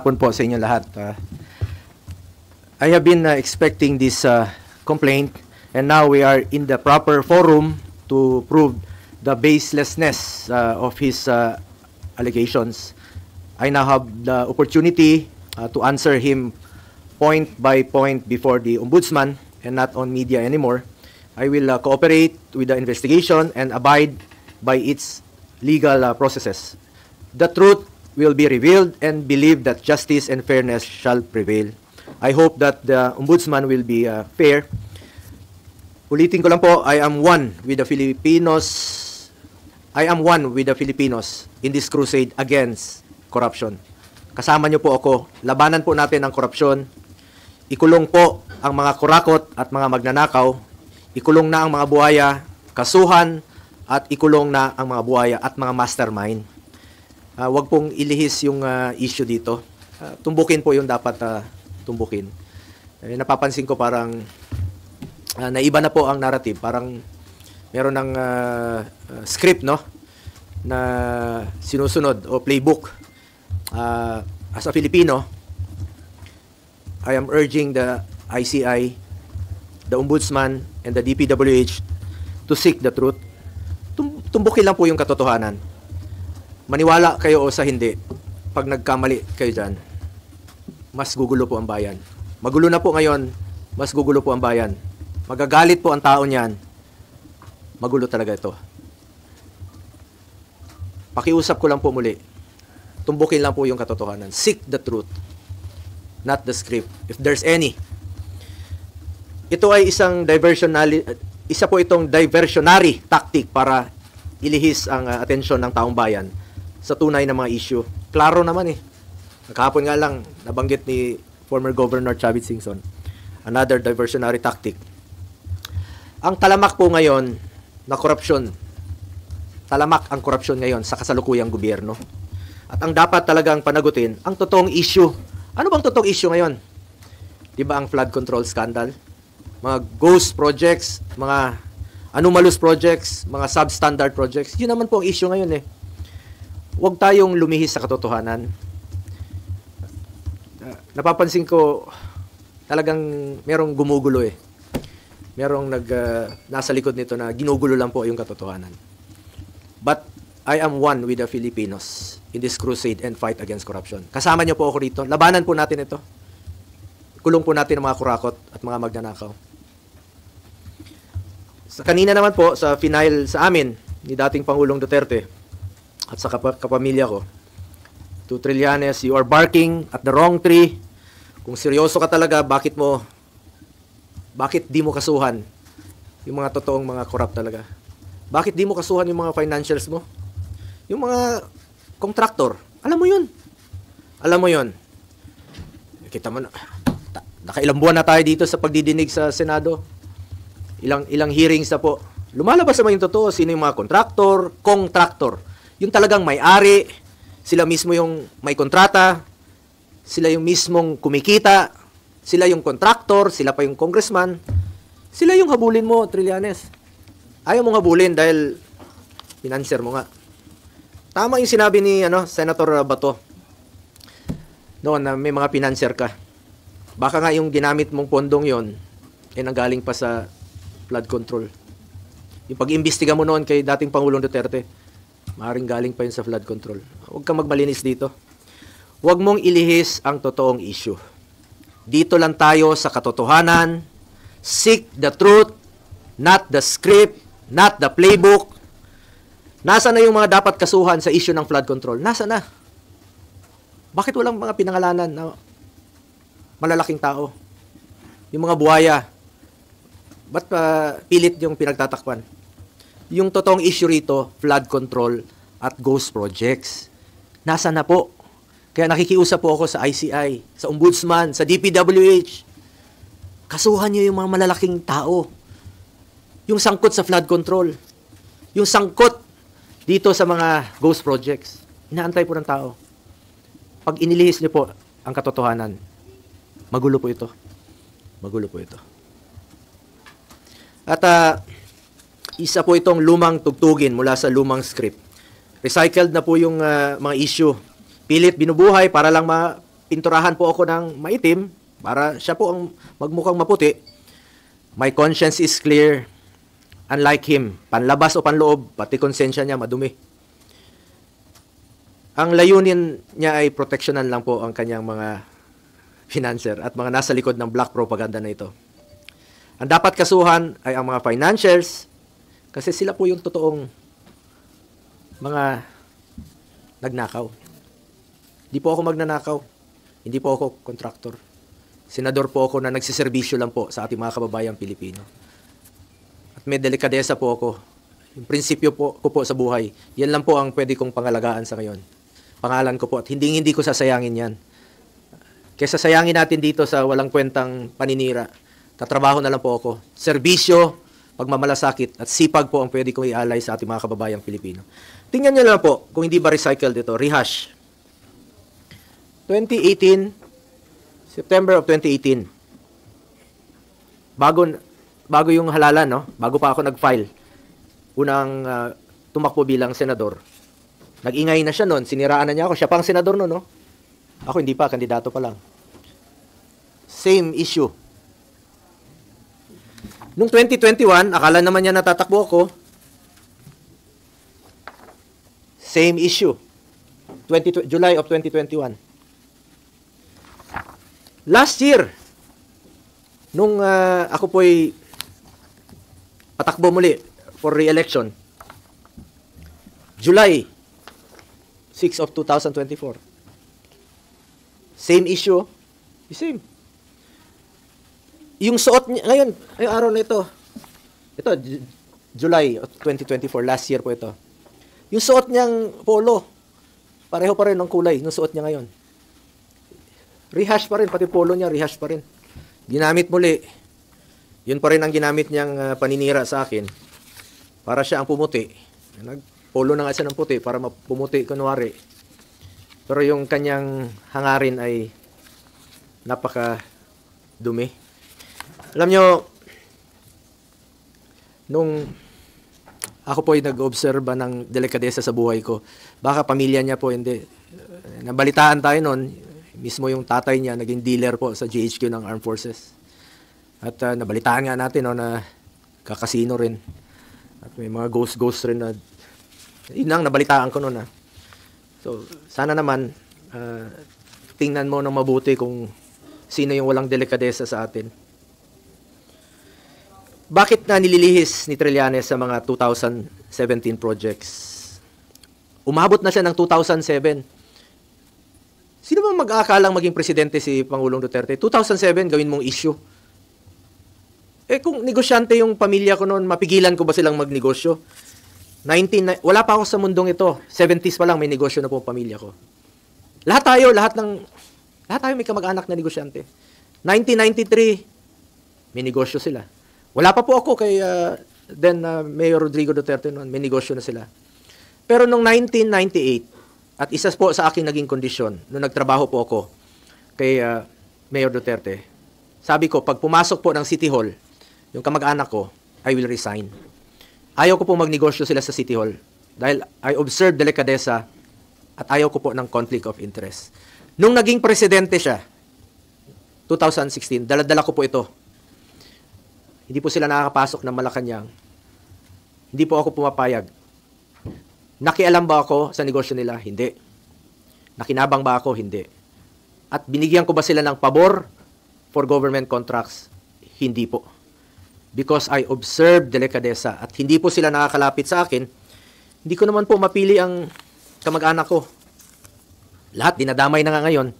hapon po sa inyo lahat. I have been expecting this complaint, and now we are in the proper forum to prove the baselessness of his allegations. I now have the opportunity to answer him point by point before the Ombudsman and not on media anymore. I will cooperate with the investigation and abide by its legal processes. The truth will be revealed and believe that justice and fairness shall prevail. I hope that the Ombudsman will be fair. Ulitin ko lang po, I am one with the Filipinos in this crusade against corruption. Kasama niyo po ako. Labanan po natin ang korupsyon. Ikulong po ang mga kurakot at mga magnanakaw. Ikulong na ang mga buhaya, kasuhan, at ikulong na ang mga buhaya at mga mastermind. Huwag pong ilihis yung issue dito. Tumbukin po yung dapat tumbukin. Napapansin ko parang naiba na po ang narrative. Parang meron ng script, no? Na sinusunod o playbook. As a Filipino, I am urging the ICI, the Ombudsman, and the DPWH to seek the truth. Tumbukin lang po yung katotohanan. Maniwala kayo o sa hindi, pag nagkamali kayo dyan, mas gugulo po ang bayan. Magulo na po ngayon, mas gugulo po ang bayan. Magagalit po ang tao niyan, magulo talaga ito. Pakiusap ko lang po muli, tumbukin lang po yung katotohanan. Seek the truth, not the script, if there's any. Ito ay isa po itong diversionary tactic para ilihis ang atensyon ng taong bayan sa tunay na mga issue. Klaro naman eh. Kahapon nga lang, nabanggit ni former Governor Chavit Singson, another diversionary tactic. Ang talamak po ngayon na korupsyon, talamak ang korupsyon ngayon sa kasalukuyang gobyerno. At ang dapat talagang panagutin, ang totoong issue. Ano bang totoong issue ngayon? Di ba ang flood control scandal? Mga ghost projects, mga anomalous projects, mga substandard projects. Yun naman po ang issue ngayon eh. Huwag tayong lumihis sa katotohanan. Napapansin ko, talagang merong gumugulo eh. Merong nasa likod nito na ginugulo lang po yung katotohanan. But I am one with the Filipinos in this crusade and fight against corruption. Kasama niyo po ako rito. Labanan po natin ito. Kulong po natin ang mga kurakot at mga magnanakaw. Kanina naman po, sa final sa amin, ni dating Pangulong Duterte, at sa kapamilya ko, to Trillanes, you are barking at the wrong tree. Kung seryoso ka talaga, bakit di mo kasuhan yung mga totoong mga corrupt talaga? Bakit di mo kasuhan yung mga financials mo? Yung mga contractor, alam mo yun. Kita mo na, nakailang buwan na tayo dito sa pagdidinig sa Senado. Ilang hearings na po. Lumalabas naman yung totoo, sino yung mga contractor. Yung talagang may-ari, sila mismo yung may kontrata, sila yung mismong kumikita, sila yung contractor, sila pa yung congressman. Sila yung habulin mo, Trillanes. Ayaw mong habulin dahil financer mo nga. Tama yung sinabi ni Senator Bato noon na may mga financer ka. Baka nga yung ginamit mong pondong yon ay nanggaling pa sa flood control. Yung pag-imbestiga mo noon kay dating Pangulong Duterte, maaaring galing pa yun sa flood control. Huwag kang magmalinis dito. Huwag mong ilihis ang totoong issue. Dito lang tayo sa katotohanan. Seek the truth, not the script, not the playbook. Nasa na yung mga dapat kasuhan sa issue ng flood control? Nasa na? Bakit walang mga pinangalanan na malalaking tao? Yung mga buhaya, ba't pilit yung pinagtatakpan? Yung totoong issue rito, flood control at ghost projects. Nasa na po? Kaya nakikiusap po ako sa ICI, sa Ombudsman, sa DPWH. Kasuhan nyo yung mga malalaking tao. Yung sangkot sa flood control. Yung sangkot dito sa mga ghost projects. Inaantay po ng tao. Pag inilihis nyo po ang katotohanan, magulo po ito. Magulo po ito. At isa po itong lumang tugtugin mula sa lumang script. Recycled na po yung mga issue. Pilit binubuhay para lang pinturahan po ako ng maitim para siya po ang magmukhang maputi. My conscience is clear. Unlike him, panlabas o panloob, pati konsensya niya madumi. Ang layunin niya ay proteksyonan lang po ang kanyang mga financer at mga nasa likod ng black propaganda na ito. Ang dapat kasuhan ay ang mga financiers kasi sila po yung totoong mga nagnakaw. Hindi po ako magnanakaw. Hindi po ako kontraktor. Senador po ako na nagsiservisyo lang po sa ating mga kababayang Pilipino. At may delikadesa po ako. Yung prinsipyo po ko po sa buhay, yan lang po ang pwede kong pangalagaan sa ngayon. Pangalan ko po at hindi ko sasayangin yan. Kesa sayangin natin dito sa walang kwentang paninira, tatrabaho na lang po ako. Serbisyo, pagmamalasakit at sipag po ang pwede kong ialay sa ating mga kababayang Pilipino. Tingnan nyo lang po kung hindi ba recycled ito. Rehash. 2018, September of 2018. Bago yung halalan, no? Bago pa ako nag-file. Unang tumakbo bilang senador. Nag-ingay na siya noon, siniraan na niya ako. Siya pang senador noon, no? Ako hindi pa, kandidato pa lang. Same issue. Noong 2021, akala naman niya natatakbo ako. Same issue. July of 2021. Last year, nung ako po'y patakbo muli for re-election, July 6 of 2024. Same issue. The same. Yung suot niya, ngayon, ay araw na ito, July of 2024, last year po ito. Yung suot niyang polo, pareho pa rin ang kulay, yung suot niya ngayon. Rehash pa rin, pati polo niya, rehash pa rin. Ginamit muli. Yun pa rin ang ginamit niyang paninira sa akin. Para siya ang pumuti. Nagpolo na nga siya ng puti para pumuti, kunwari. Pero yung kanyang hangarin ay napaka dumi. Alam nyo, nung ako po ay nag-obserba ng delikadesa sa buhay ko, baka pamilya niya po hindi. Nabalitaan tayo noon, mismo yung tatay niya naging dealer po sa GHQ ng Armed Forces. At nabalitaan nga natin no, na kakasino rin. At may mga ghost rin na yun ang nabalitaan ko noon. So, sana naman tingnan mo ng mabuti kung sino yung walang delikadesa sa atin. Bakit na nililihis ni Trillanes sa mga 2017 projects? Umabot na siya ng 2007. Sino bang mag-aakalang maging presidente si Pangulong Duterte? 2007, gawin mong issue. Kung negosyante yung pamilya ko noon, mapigilan ko ba silang magnegosyo? Wala pa ako sa mundong ito. 70s pa lang may negosyo na po ang pamilya ko. Lahat tayo may kamag-anak na negosyante. 1993, may negosyo sila. Wala pa po ako kay Mayor Rodrigo Duterte noon, may negosyo na sila. Pero noong 1998, at isa po sa aking naging kondisyon, nung nagtrabaho po ako kay Mayor Duterte, sabi ko, pag pumasok po ng City Hall, yung kamag-anak ko, I will resign. Ayaw ko po magnegosyo sila sa City Hall dahil I observe delikadesa at ayaw ko po ng conflict of interest. Nung naging presidente siya, 2016, dala-dala ko po ito. Hindi po sila nakakapasok ng Malacanang. Hindi po ako pumapayag. Nakialam ba ako sa negosyo nila? Hindi. Nakinabang ba ako? Hindi. At binigyan ko ba sila ng pabor for government contracts? Hindi po. Because I observed delikadesa at hindi po sila nakakalapit sa akin, hindi ko naman po mapili ang kamag-anak ko. Lahat dinadamay na nga ngayon.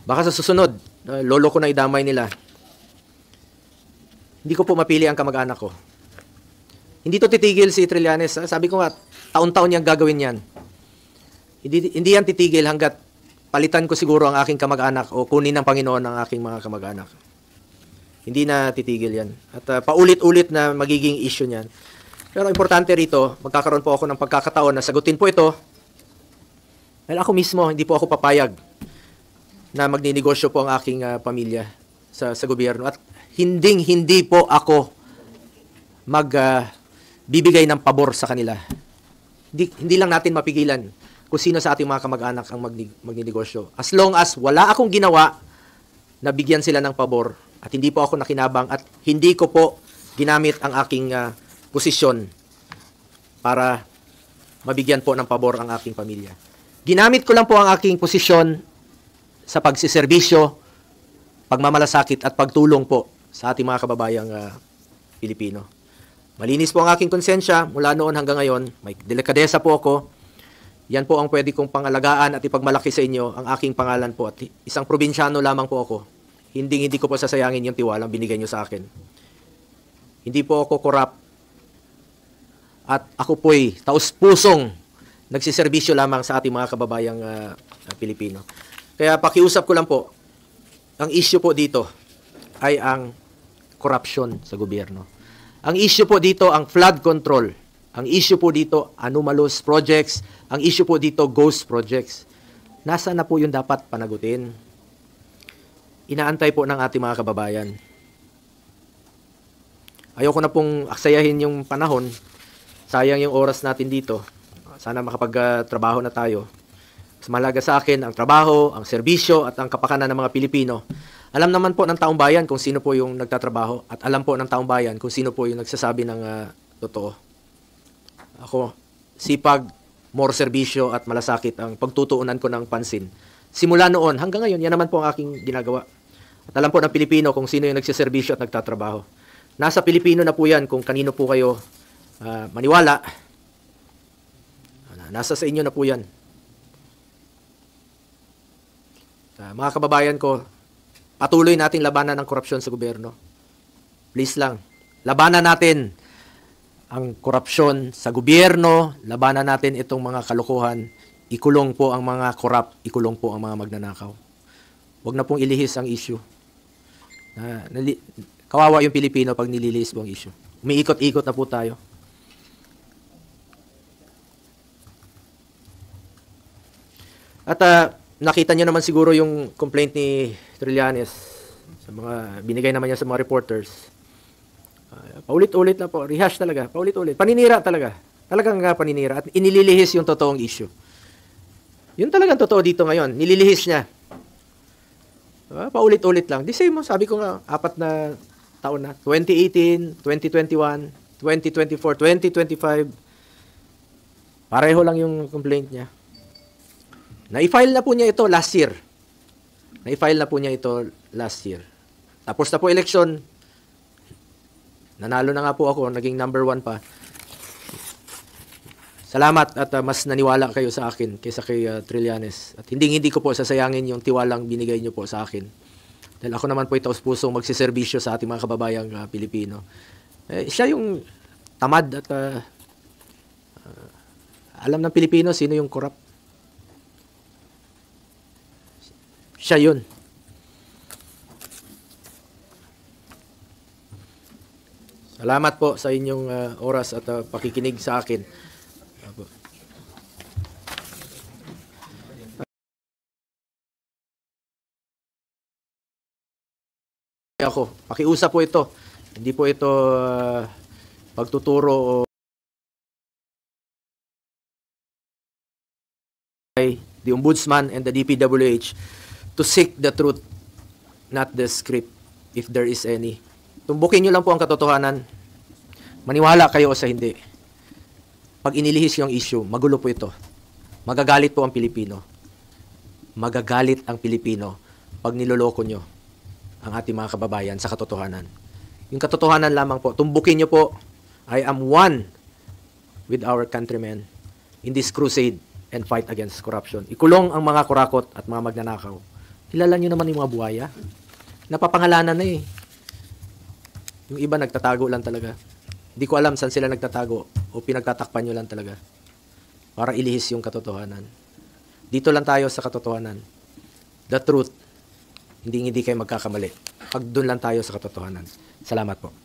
Baka sa susunod, lolo ko na idamay nila. Hindi ko po mapili ang kamag-anak ko. Hindi to titigil si Trillanes. Sabi ko nga, taon-taon niyang gagawin yan. Hindi yan titigil hanggat palitan ko siguro ang aking kamag-anak o kunin ng Panginoon ang aking mga kamag-anak. Hindi na titigil yan. At paulit-ulit na magiging issue niyan. Pero importante rito, magkakaroon po ako ng pagkakataon na sagutin po ito. Dahil ako mismo, hindi po ako papayag na magninegosyo po ang aking pamilya sa gobyerno. At hindi po ako magbibigay ng pabor sa kanila. Hindi lang natin mapigilan kung sino sa ating mga kamag-anak ang magninegosyo. As long as wala akong ginawa na bigyan sila ng pabor at hindi po ako nakinabang at hindi ko po ginamit ang aking posisyon para mabigyan po ng pabor ang aking pamilya. Ginamit ko lang po ang aking posisyon sa pagsiservisyo, pagmamalasakit at pagtulong po sa ating mga kababayang Pilipino. Malinis po ang aking konsensya mula noon hanggang ngayon. May delikadesa po ako. Yan po ang pwede kong pangalagaan at ipagmalaki sa inyo ang aking pangalan po. At isang probinsyano lamang po ako. Hindi ko po sasayangin yung tiwalang binigay nyo sa akin. Hindi po ako corrupt. At ako po'y taus-pusong nagsiservisyo lamang sa ating mga kababayang Pilipino. Kaya pakiusap ko lang po, ang issue po dito ay ang corruption sa gobyerno. Ang issue po dito ang flood control. Ang issue po dito, anomalous projects. Ang issue po dito, ghost projects. Nasaan na po yung dapat panagutin? Inaantay po ng ating mga kababayan. Ayoko na pong aksayahin yung panahon. Sayang yung oras natin dito. Sana makapagtrabaho na tayo. Mas mahalaga sa akin ang trabaho, ang serbisyo at ang kapakanan ng mga Pilipino. Alam naman po ng taong bayan kung sino po yung nagtatrabaho at alam po ng taong bayan kung sino po yung nagsasabi ng totoo. Ako, sipag, more serbisyo at malasakit ang pagtutuunan ko ng pansin. Simula noon hanggang ngayon, yan naman po ang aking ginagawa. At alam po ng Pilipino kung sino yung nagsiservisyo at nagtatrabaho. Nasa Pilipino na po yan kung kanino po kayo maniwala. Nasa sa inyo na po yan. Mga kababayan ko, patuloy nating labanan ang korupsyon sa gobyerno. Please lang, labanan natin ang korupsyon sa gobyerno, labanan natin itong mga kalokohan, ikulong po ang mga corrupt, ikulong po ang mga magnanakaw. Huwag na pong ilihis ang issue. Kawawa yung Pilipino pag nililihis po ang issue. Umiikot-ikot na po tayo. At nakita niyo naman siguro yung complaint ni Trillanes sa mga binigay naman niya sa mga reporters. Paulit-ulit na po, rehash talaga, paulit-ulit. Paninira talaga. Talagang paninira at inililihis yung totoong issue. Yun talagang totoo dito ngayon, nililihis niya. Paulit-ulit lang. The same, sabi ko nga, 4 na taon na. 2018, 2021, 2024, 2025. Pareho lang yung complaint niya. Na-file na po niya ito last year. Tapos na po election. Nanalo na nga po ako, naging number 1 pa. Salamat at mas naniwala kayo sa akin kaysa kay Trillanes. At hindi ko po sasayangin yung tiwalang binigay niyo po sa akin. Dahil ako naman po taos pusong magsiservisyo sa ating mga kababayang Pilipino. Siya yung tamad at alam ng Pilipino sino yung corrupt. Siya yun. Salamat po sa inyong oras at pakikinig sa akin. Ako, pakiusap po ito. Hindi po ito pagtuturo o the Ombudsman and the DPWH to seek the truth, not the script, if there is any. Tumbukin nyo lang po ang katotohanan. Maniwala kayo o sa hindi. Pag inilihis yung issue, magulo po ito. Magagalit po ang Pilipino. Magagalit ang Pilipino pag niloloko nyo ang ating mga kababayan sa katotohanan. Yung katotohanan lamang po, tumbukin nyo po, I am one with our countrymen in this crusade and fight against corruption. Ikulong ang mga kurakot at mga magnanakaw. Kilala nyo naman yung mga buhaya. Napapangalanan na eh. Yung iba nagtatago lang talaga. Hindi ko alam saan sila nagtatago o pinagtatakpan nyo lang talaga para ilihis yung katotohanan. Dito lang tayo sa katotohanan. The truth. Hindi kayo magkakamali. Pag doon lang tayo sa katotohanan. Salamat po.